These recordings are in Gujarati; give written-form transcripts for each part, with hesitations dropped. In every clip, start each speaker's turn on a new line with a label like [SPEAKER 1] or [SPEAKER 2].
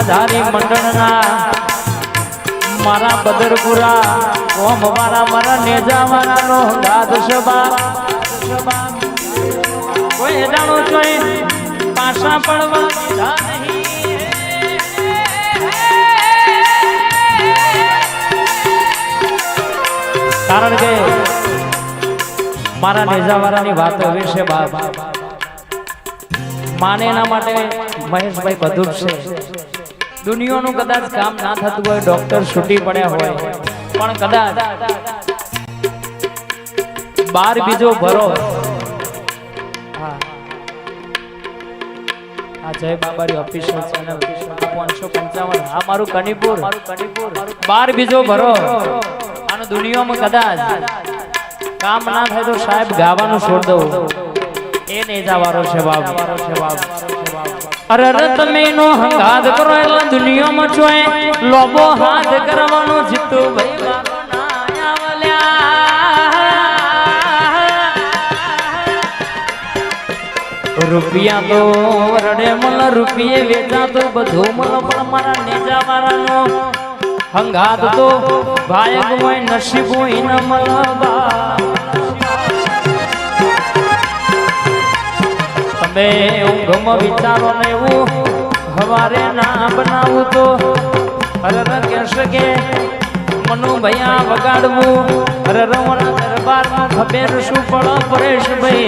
[SPEAKER 1] ધારી મંડળના મારા બદરપુરા ઓમ મારા નેજા મારાનો દાદ સભા કોઈ જાણો છો પાછા પડવા દીધા નહીં કારણ કે મારા નેજા વાળાની વાત વિશે બાપ માને એના માટે મહેશભાઈ બધું છે દુનિયાનું કદાચ કામ ના થતું હોય ડોક્ટર છૂટી પડ્યા હોય પણ કદાચ બાર બીજો ભરો આ જય બાબારી ઓફિશિયલ ચેનલ 555 આ મારું કનીપુર બાર બીજો ભરો અને દુનિયામાં કદાચ કામ ના થાય તો સાહેબ ગાવાનું છોડ દઉં એ નેજા વાળો છે બાપ અરે તમે નો હંગાદ કરો એટલે દુનિયામાં જોય લોબો હાથ કરવાનો જીતો ભાઈ મારો ના આવલ્યા રૂપિયા તો રડે મલ રૂપિયે વેચા તો બધું મલ પણ મારા નેજા વાળાનો હંગાદ તો ભાયક હોય નસીબ હોય ન મલબા તમે ઊંઘમાં વિચારો ને એવું હવારે ના બનાવું તો હરર કહેશે કે મનુ ભૈયા વગાડવું હરર વણા દરબારમાં ખબેર શું પડો પરેશભાઈ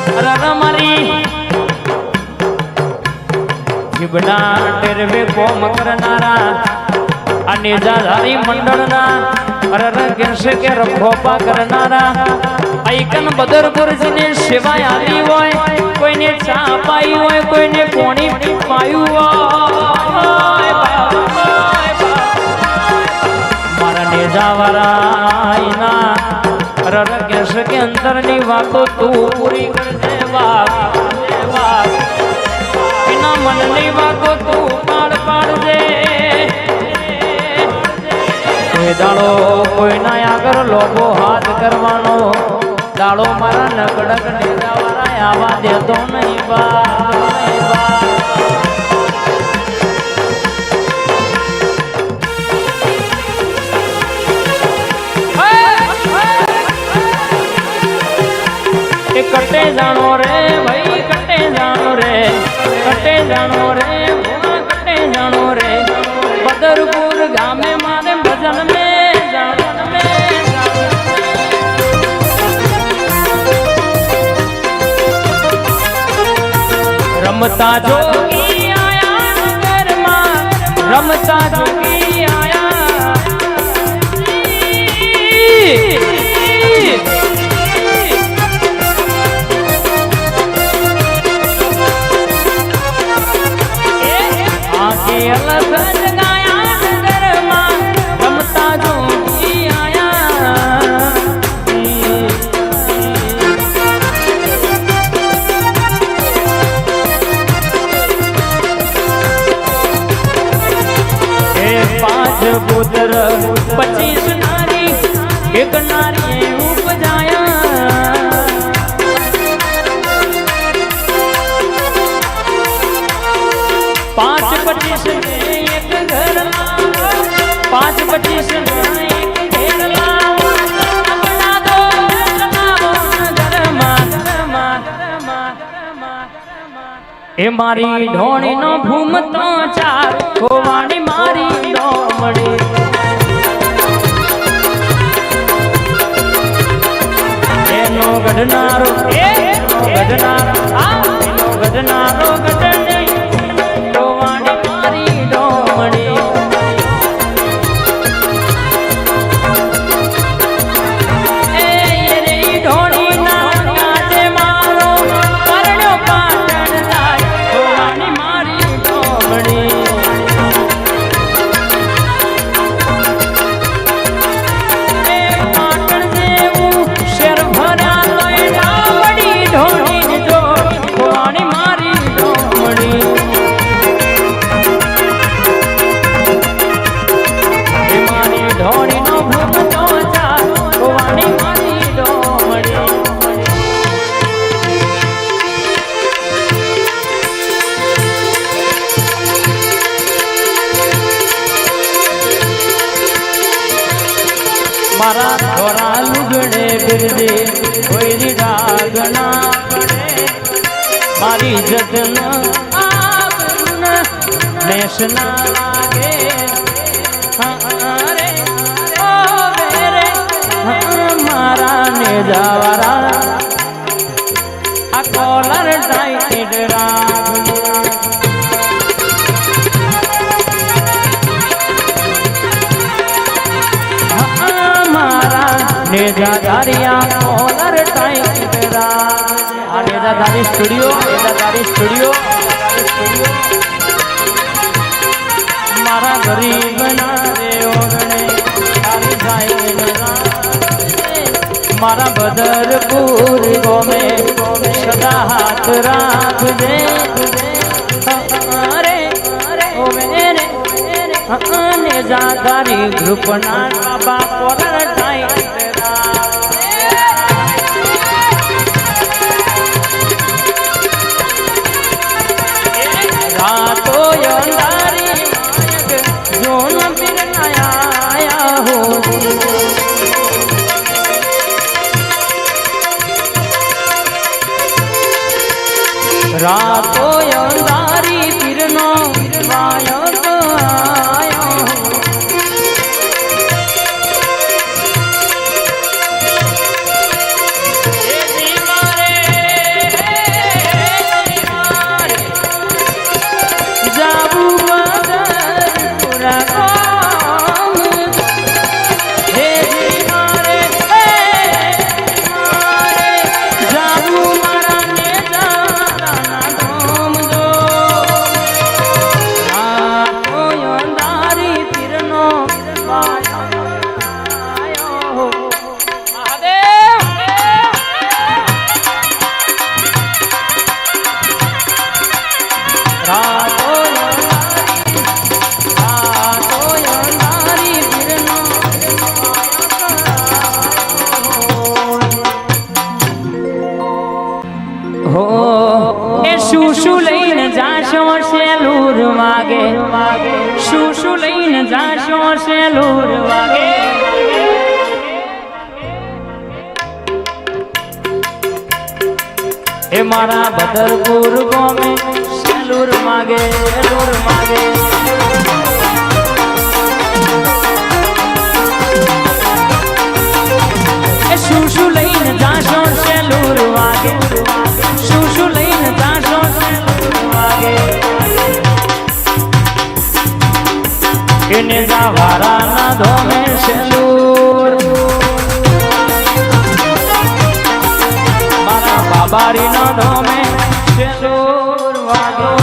[SPEAKER 1] હરર મારી જીબના ટેરવે કોમ કરનારા આ નેજાધારી મંડળના હરર કહેશે કે રખોપા કરનારા આઈકન બદરપુરજીને સેવાય આવી હોય કોઈને ચા પાઈ હોય કોઈને પાણી પાયું હોય મારા નેજાવાળા રર કહેશે કે અંતરની વાતો તું પૂરી કરજે બાપ એના મનની વાતો તું પાડજે કોઈ દાડો કોઈના આગળ લોભો હાથ કરવાનો દાડો મારા નકડક નેજા વાળા આવા દેતો નહીં બા કટે જાણો રે ભાઈ કટે જાણો રે કટે જાણો રે કટે જાણો રે બદરપુર ગામે મારે ભજન में रमता जोगी आया नगर में रमता जोगी आया आगे अलग गाया नगर में रमता जोगी आया पांच पुत्र 25 नारी एक नारी उपजाया पांच 25 एक घर 5 25 एक घेर बना दो ए मारी ढोणी नो भूमतो चार खोवाणी मारी डोमड़ी एनो गढ़नारो गढ़नारो गढ़ने खोवाणी मारी डोमड़ी મારા થોરા લુગડે બિરજે કોઈ ડાગ ના પડે મારી જતન આબરૂ મેષ ના લાગે રે ઓ રે મારા ને જાવારા આ કોલર ટાઈટ રાખ नेजादारिया कोलर टाइट राज नेजादारी स्टूडियो मारा गरीब ना रे ओगणे तारी जाए मारा बदरपुर गोमे सदा हाथ राख दे अरे ओ मेरे नेजादारी ग्रुप ना बाबा कोलर टाइट रातो अंधारी जो न फिर आया हो रातो अंधारी फिर नो आया तो आया हो शुशु लईन जाशो सेलूर वागे शुशु लईन जाशो सेलूर वागे ए मारा बदरपुर गोमे सेलूर मागे ए शुशु लईन जाशो सेलूर वागे शुशु लईन जाशो इने जावारा ना धोमे सेलूर मारा बाबारी ना धोमे सेलूर वागे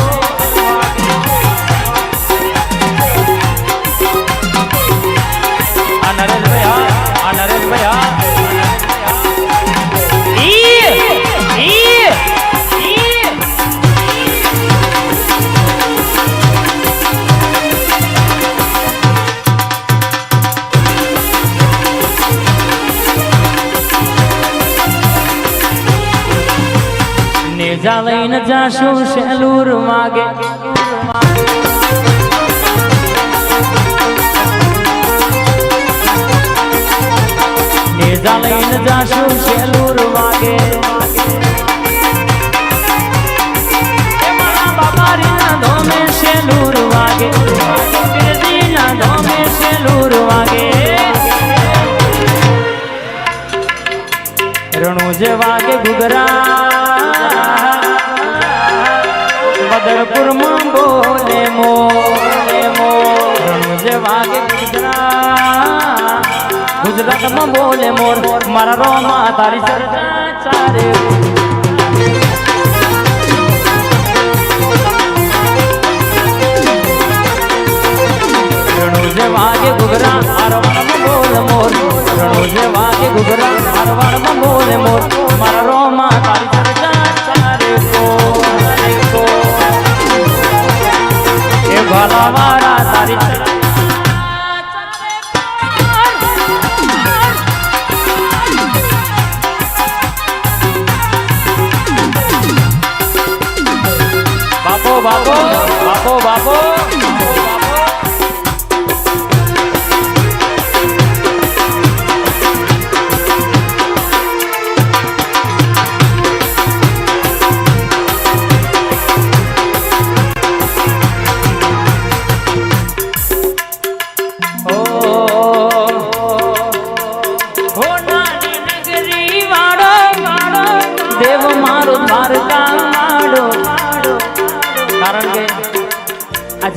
[SPEAKER 1] नरेश भैया नेजा लईन जाशो सेलूर मागे नेजा लईन जाशो सेलूर मागे मारा बाबारी ना धोमे सेलूर वागे बिरदी ना धोमे सेलूर वागे रणुज वागे घुघरा बदरपुर में बोले रणुज वागे गुजरात में बोले मोर मारा रोमा तारी चर्चा चारे रणुज वागे घुघरा अरवाड़ में बोले मोर रणुज वागे घुघरा अरवाड़ में बोले मोर मारा रोमा तारी चर्चा चारे को ए भला मारा तारी बापो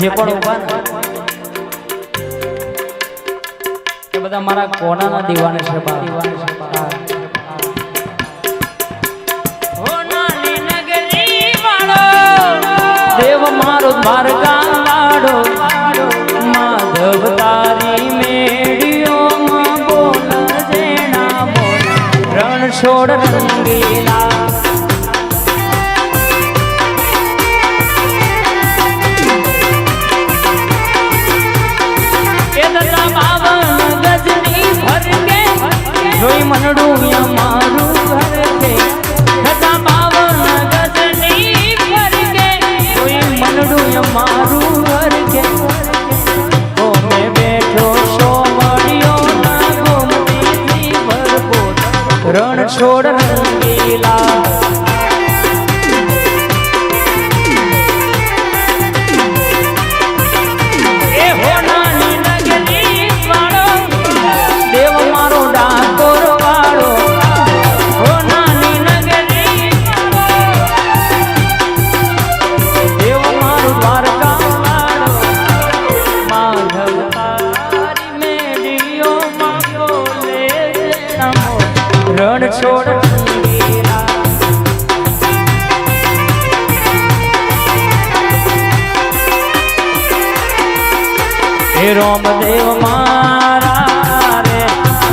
[SPEAKER 1] જે પણ ઉભા ને એ બધા મારા કોનાના દીવાને છે બા દેવ મારો દ્વારકા લાડો માધવ તારી મેડીઓમાં બોલ જેણા બોલ રણ છોડ રંગીલા એ દતા બાવન ગજની ભરગે જોઈ મનડું મારું ઘર છે દતા બાવન ગજની ભરગે જોઈ મનડું મારું ઘર છે કોમે બેઠો શો મળ્યો ના ગોમતીથી ભરપૂર રણ છોડ રંગીલા રણ છોડ હે રામદેવ મારા રે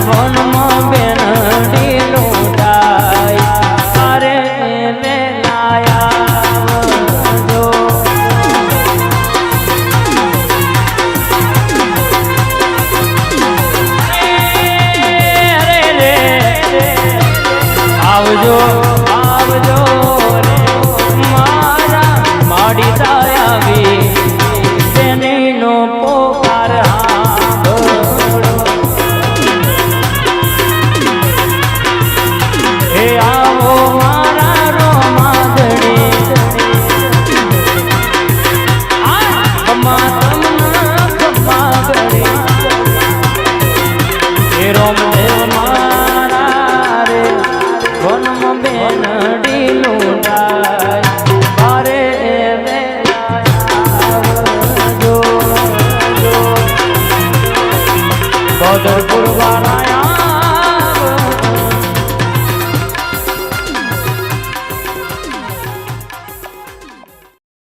[SPEAKER 1] વનમાં બેનડી લૂંટાય અરે વેલાયા જો આવજો આવજો રે મારા માડી તાયાવી તેનીનો પોકાર સાંભળો હે આવો મારા રોમાદડી ખમાગડી હે રામદેવ મારા રે વનમાં બેનડી લૂંટાય અરે વેલાયા આવજો બદરપુર વાળા